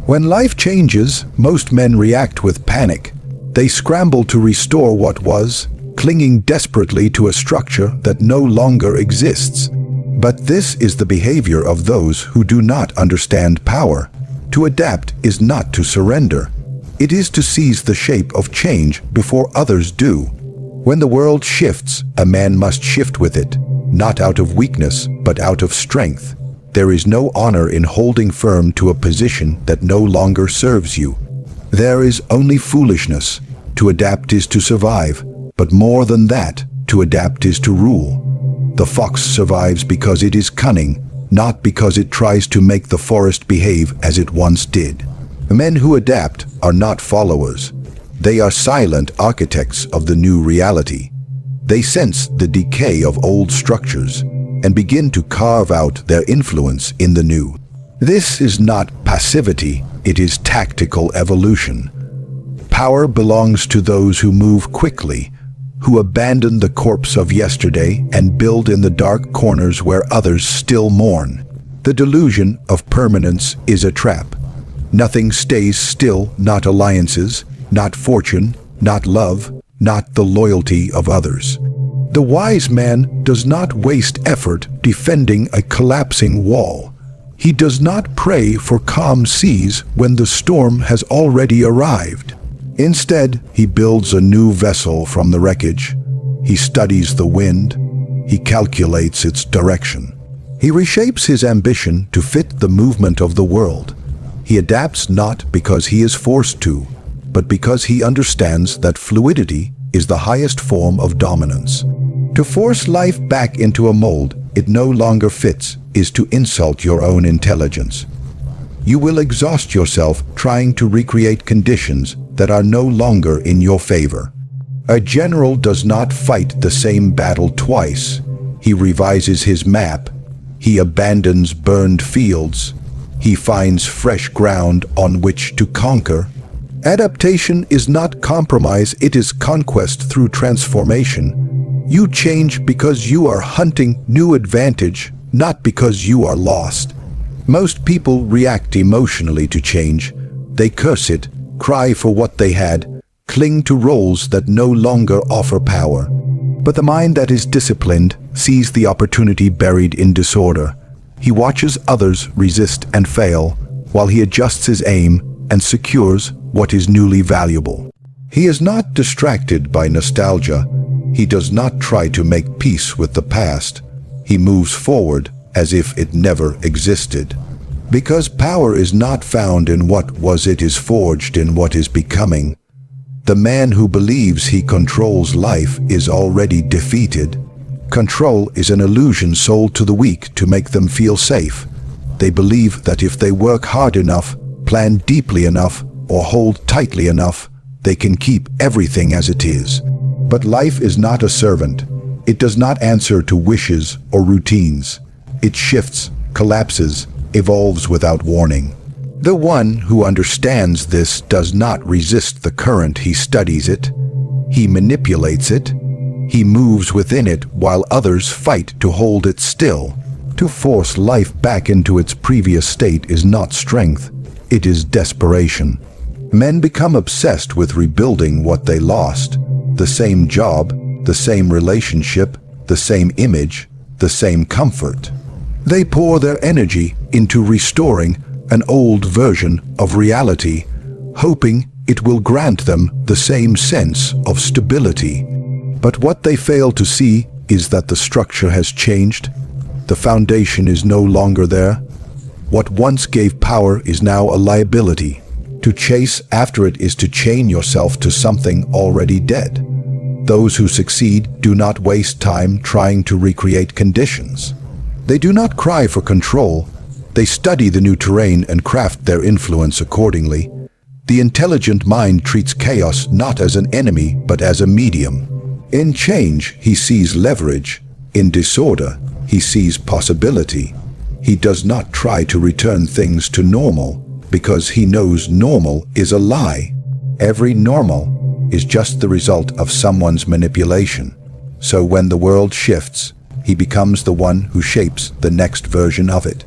When life changes, most men react with panic. They scramble to restore what was, clinging desperately to a structure that no longer exists. But this is the behavior of those who do not understand power. To adapt is not to surrender. It is to seize the shape of change before others do. When the world shifts, a man must shift with it, not out of weakness, but out of strength. There is no honor in holding firm to a position that no longer serves you. There is only foolishness. To adapt is to survive, but more than that, to adapt is to rule. The fox survives because it is cunning, not because it tries to make the forest behave as it once did. Men who adapt are not followers. They are silent architects of the new reality. They sense the decay of old structures and begin to carve out their influence in the new. This is not passivity, it is tactical evolution. Power belongs to those who move quickly, who abandon the corpse of yesterday and build in the dark corners where others still mourn. The delusion of permanence is a trap. Nothing stays still, not alliances, not fortune, not love, not the loyalty of others. The wise man does not waste effort defending a collapsing wall. He does not pray for calm seas when the storm has already arrived. Instead, he builds a new vessel from the wreckage. He studies the wind. He calculates its direction. He reshapes his ambition to fit the movement of the world. He adapts not because he is forced to, but because he understands that fluidity is the highest form of dominance. To force life back into a mold it no longer fits is to insult your own intelligence. You will exhaust yourself trying to recreate conditions that are no longer in your favor. A general does not fight the same battle twice. He revises his map. He abandons burned fields. He finds fresh ground on which to conquer. Adaptation is not compromise, it is conquest through transformation. You change because you are hunting new advantage, not because you are lost. Most people react emotionally to change. They curse it, cry for what they had, cling to roles that no longer offer power. But the mind that is disciplined sees the opportunity buried in disorder. He watches others resist and fail, while he adjusts his aim and secures what is newly valuable. He is not distracted by nostalgia. He does not try to make peace with the past. He moves forward as if it never existed. Because power is not found in what was, it is forged in what is becoming. The man who believes he controls life is already defeated. Control is an illusion sold to the weak to make them feel safe. They believe that if they work hard enough, plan deeply enough, or hold tightly enough, they can keep everything as it is. But life is not a servant. It does not answer to wishes or routines. It shifts, collapses, evolves without warning. The one who understands this does not resist the current, he studies it. He manipulates it. He moves within it while others fight to hold it still. To force life back into its previous state is not strength, it is desperation. Men become obsessed with rebuilding what they lost. The same job, the same relationship, the same image, the same comfort. They pour their energy into restoring an old version of reality, hoping it will grant them the same sense of stability. But what they fail to see is that the structure has changed. The foundation is no longer there. What once gave power is now a liability. To chase after it is to chain yourself to something already dead. Those who succeed do not waste time trying to recreate conditions. They do not cry for control. They study the new terrain and craft their influence accordingly. The intelligent mind treats chaos not as an enemy, but as a medium. In change, he sees leverage. In disorder, he sees possibility. He does not try to return things to normal, because he knows normal is a lie. Every normal is just the result of someone's manipulation. So when the world shifts, he becomes the one who shapes the next version of it.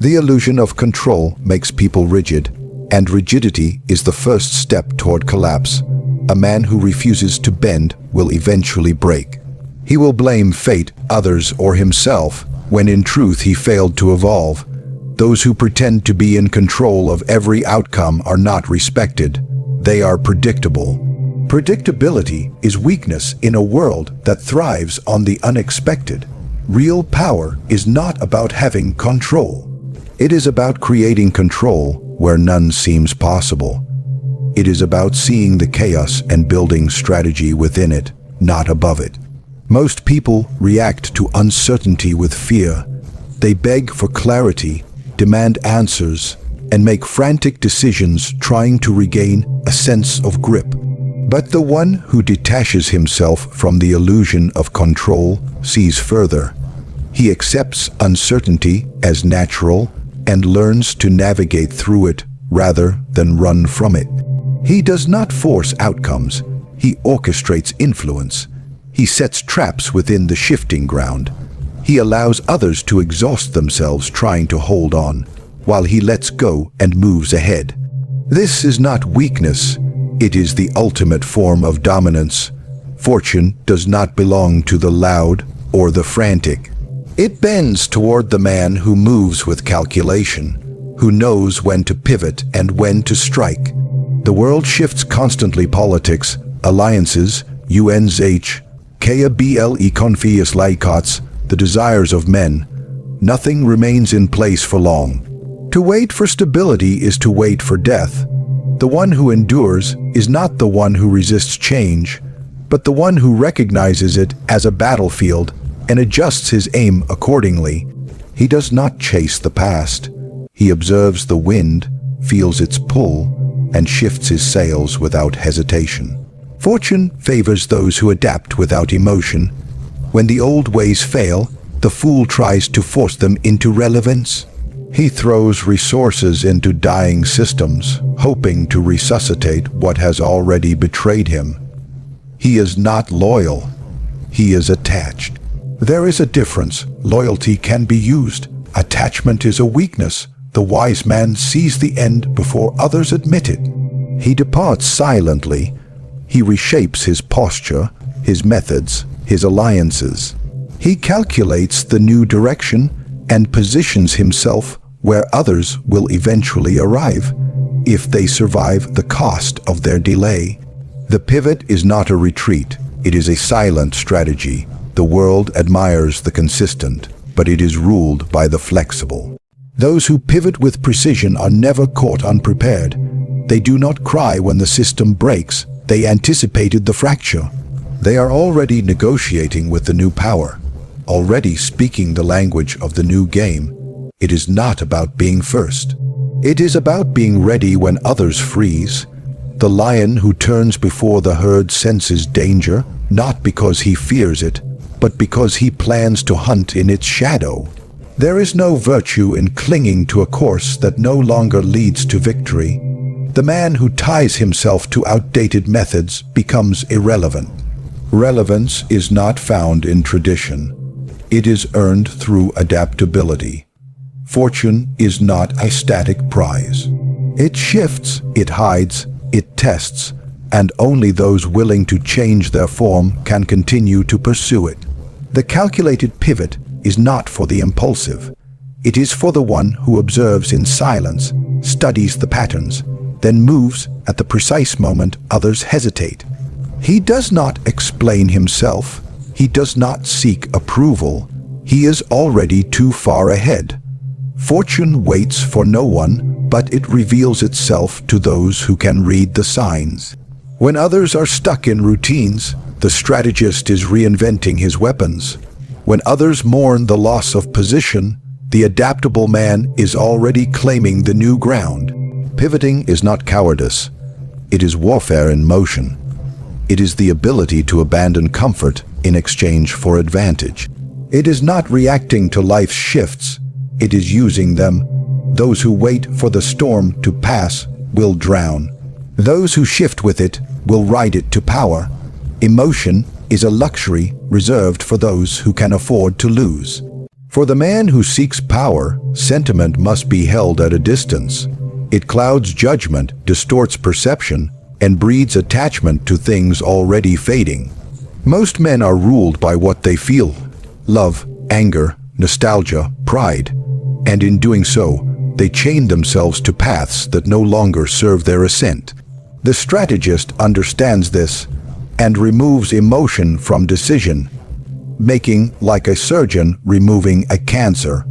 The illusion of control makes people rigid. and rigidity is the first step toward collapse. A man who refuses to bend will eventually break. He will blame fate, others, or himself, when in truth he failed to evolve. Those who pretend to be in control of every outcome are not respected. They are predictable. Predictability is weakness in a world that thrives on the unexpected. Real power is not about having control. It is about creating control where none seems possible. It is about seeing the chaos and building strategy within it, not above it. Most people react to uncertainty with fear. They beg for clarity, demand answers, and make frantic decisions trying to regain a sense of grip. But the one who detaches himself from the illusion of control sees further. He accepts uncertainty as natural and learns to navigate through it rather than run from it. He does not force outcomes. He orchestrates influence. He sets traps within the shifting ground. He allows others to exhaust themselves trying to hold on, while he lets go and moves ahead. This is not weakness. It is the ultimate form of dominance. Fortune does not belong to the loud or the frantic. It bends toward the man who moves with calculation, who knows when to pivot and when to strike. The world shifts constantly. Politics, alliances, UNSH, KABLE confius laikots, the desires of men. Nothing remains in place for long. To wait for stability is to wait for death. The one who endures is not the one who resists change, but the one who recognizes it as a battlefield and adjusts his aim accordingly. He does not chase the past. He observes the wind, feels its pull, and shifts his sails without hesitation. Fortune favors those who adapt without emotion. When the old ways fail, the fool tries to force them into relevance. He throws resources into dying systems, hoping to resuscitate what has already betrayed him. He is not loyal. He is attached. There is a difference. Loyalty can be used. Attachment is a weakness. The wise man sees the end before others admit it. He departs silently. He reshapes his posture, his methods, his alliances. He calculates the new direction and positions himself where others will eventually arrive, if they survive the cost of their delay. The pivot is not a retreat. It is a silent strategy. The world admires the consistent, but it is ruled by the flexible. Those who pivot with precision are never caught unprepared. They do not cry when the system breaks. They anticipated the fracture. They are already negotiating with the new power, already speaking the language of the new game. It is not about being first. It is about being ready when others freeze. The lion who turns before the herd senses danger, not because he fears it, but because he plans to hunt in its shadow. There is no virtue in clinging to a course that no longer leads to victory. The man who ties himself to outdated methods becomes irrelevant. Relevance is not found in tradition. It is earned through adaptability. Fortune is not a static prize. It shifts, it hides, it tests, and only those willing to change their form can continue to pursue it. The calculated pivot is not for the impulsive. It is for the one who observes in silence, studies the patterns, then moves at the precise moment others hesitate. He does not explain himself. He does not seek approval. He is already too far ahead. Fortune waits for no one, but it reveals itself to those who can read the signs. When others are stuck in routines, the strategist is reinventing his weapons. When others mourn the loss of position, the adaptable man is already claiming the new ground. Pivoting is not cowardice. It is warfare in motion. It is the ability to abandon comfort in exchange for advantage. It is not reacting to life's shifts. It is using them. Those who wait for the storm to pass will drown. Those who shift with it will ride it to power. Emotion is a luxury reserved for those who can afford to lose. For the man who seeks power, sentiment must be held at a distance. It clouds judgment, distorts perception, and breeds attachment to things already fading. Most men are ruled by what they feel: love, anger, nostalgia, pride. And in doing so, they chain themselves to paths that no longer serve their ascent. The strategist understands this and removes emotion from decision, making like a surgeon removing a cancer,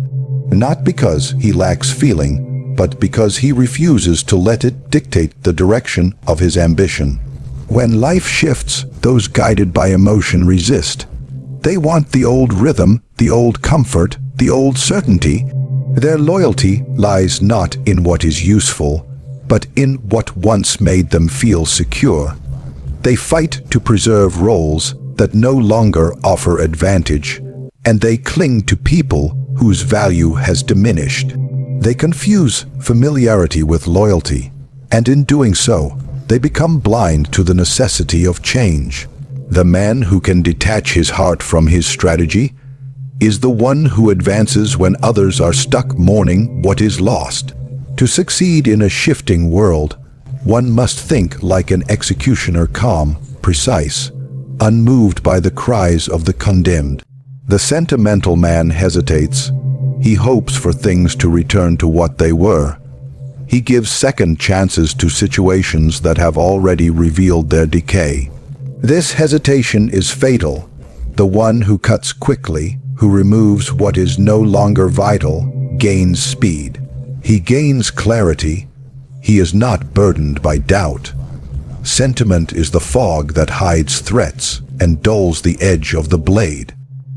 not because he lacks feeling, but because he refuses to let it dictate the direction of his ambition. When life shifts, those guided by emotion resist. They want the old rhythm, the old comfort, the old certainty. Their loyalty lies not in what is useful, but in what once made them feel secure. They fight to preserve roles that no longer offer advantage, and they cling to people whose value has diminished. They confuse familiarity with loyalty, and in doing so, they become blind to the necessity of change. The man who can detach his heart from his strategy is the one who advances when others are stuck mourning what is lost. To succeed in a shifting world, one must think like an executioner, calm, precise, unmoved by the cries of the condemned. The sentimental man hesitates. He hopes for things to return to what they were. He gives second chances to situations that have already revealed their decay. This hesitation is fatal. The one who cuts quickly, who removes what is no longer vital, gains speed. He gains clarity. He is not burdened by doubt. Sentiment is the fog that hides threats and dulls the edge of the blade.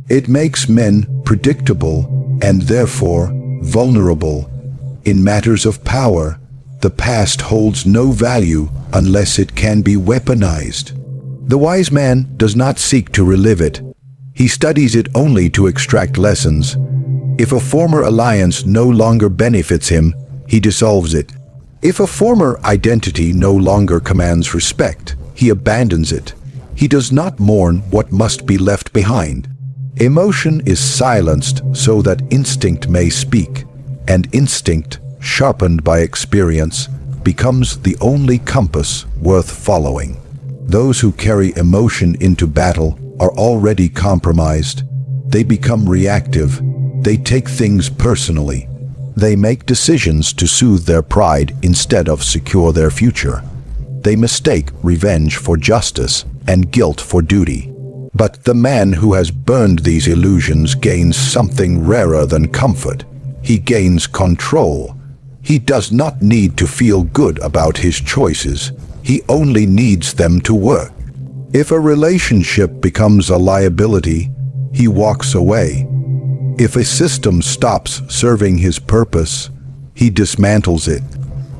It makes men predictable and therefore vulnerable. In matters of power, the past holds no value unless it can be weaponized. The wise man does not seek to relive it. He studies it only to extract lessons. If a former alliance no longer benefits him, he dissolves it. If a former identity no longer commands respect, he abandons it. He does not mourn what must be left behind. Emotion is silenced so that instinct may speak, and instinct, sharpened by experience, becomes the only compass worth following. Those who carry emotion into battle are already compromised. They become reactive. They take things personally. They make decisions to soothe their pride instead of secure their future. They mistake revenge for justice and guilt for duty. But the man who has burned these illusions gains something rarer than comfort. He gains control. He does not need to feel good about his choices. He only needs them to work. If a relationship becomes a liability, he walks away. If a system stops serving his purpose, he dismantles it.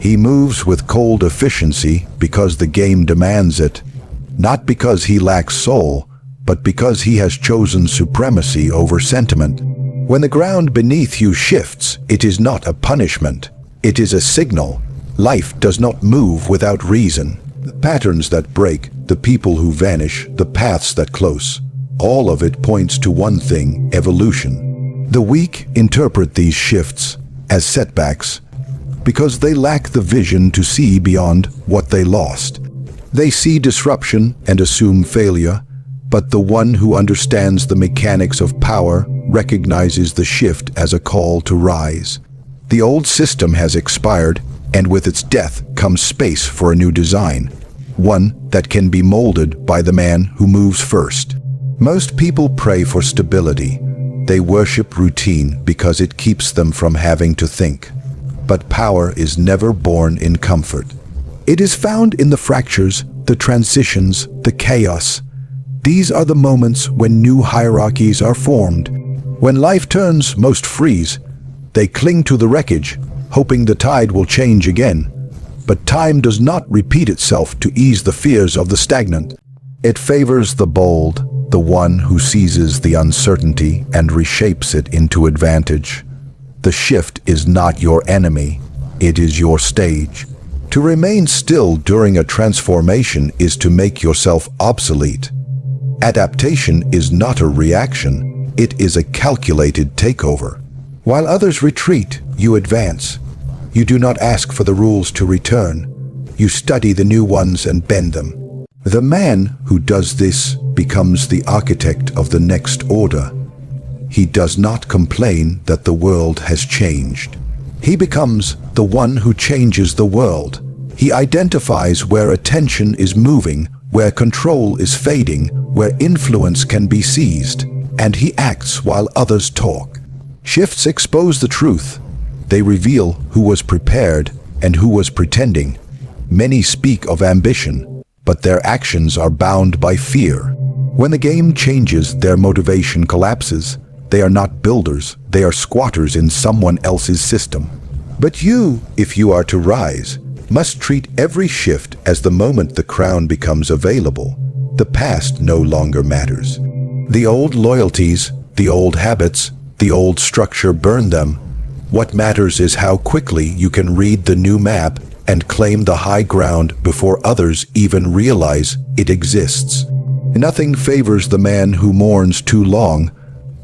He moves with cold efficiency because the game demands it, not because he lacks soul, but because he has chosen supremacy over sentiment. When the ground beneath you shifts, it is not a punishment. It is a signal. Life does not move without reason. The patterns that break, the people who vanish, the paths that close, all of it points to one thing: evolution. The weak interpret these shifts as setbacks because they lack the vision to see beyond what they lost. They see disruption and assume failure, but the one who understands the mechanics of power recognizes the shift as a call to rise. The old system has expired, and with its death comes space for a new design, one that can be molded by the man who moves first. Most people pray for stability. They worship routine because it keeps them from having to think. But power is never born in comfort. It is found in the fractures, the transitions, the chaos. These are the moments when new hierarchies are formed. When life turns, most freeze. They cling to the wreckage, hoping the tide will change again. But time does not repeat itself to ease the fears of the stagnant. It favors the bold, the one who seizes the uncertainty and reshapes it into advantage. The shift is not your enemy, it is your stage. To remain still during a transformation is to make yourself obsolete. Adaptation is not a reaction, it is a calculated takeover. While others retreat, you advance. You do not ask for the rules to return. You study the new ones and bend them. The man who does this becomes the architect of the next order. He does not complain that the world has changed. He becomes the one who changes the world. He identifies where attention is moving, where control is fading, where influence can be seized, and he acts while others talk. Shifts expose the truth. They reveal who was prepared and who was pretending. Many speak of ambition, but their actions are bound by fear. When the game changes, their motivation collapses. They are not builders, they are squatters in someone else's system. But you, if you are to rise, must treat every shift as the moment the crown becomes available. The past no longer matters. The old loyalties, the old habits, the old structure, burn them. What matters is how quickly you can read the new map and claim the high ground before others even realize it exists. Nothing favors the man who mourns too long.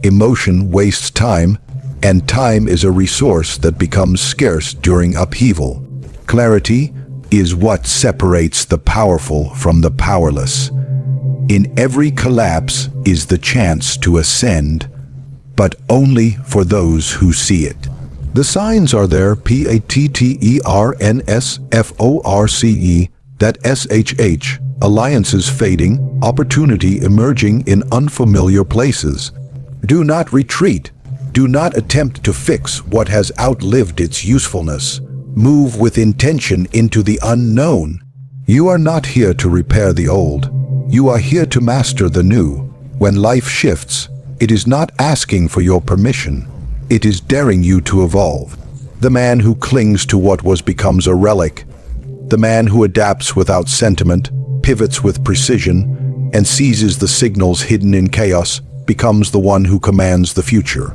Emotion wastes time, and time is a resource that becomes scarce during upheaval. Clarity is what separates the powerful from the powerless. In every collapse is the chance to ascend, but only for those who see it. The signs are there, patternsforce, that SHH, alliances fading, opportunity emerging in unfamiliar places. Do not retreat. Do not attempt to fix what has outlived its usefulness. Move with intention into the unknown. You are not here to repair the old. You are here to master the new. When life shifts, it is not asking for your permission. It is daring you to evolve. The man who clings to what was becomes a relic. The man who adapts without sentiment, pivots with precision, and seizes the signals hidden in chaos becomes the one who commands the future.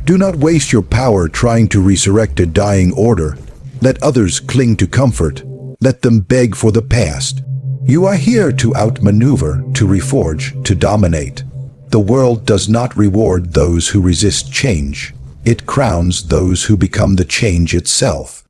Do not waste your power trying to resurrect a dying order. Let others cling to comfort. Let them beg for the past. You are here to outmaneuver, to reforge, to dominate. The world does not reward those who resist change. It crowns those who become the change itself.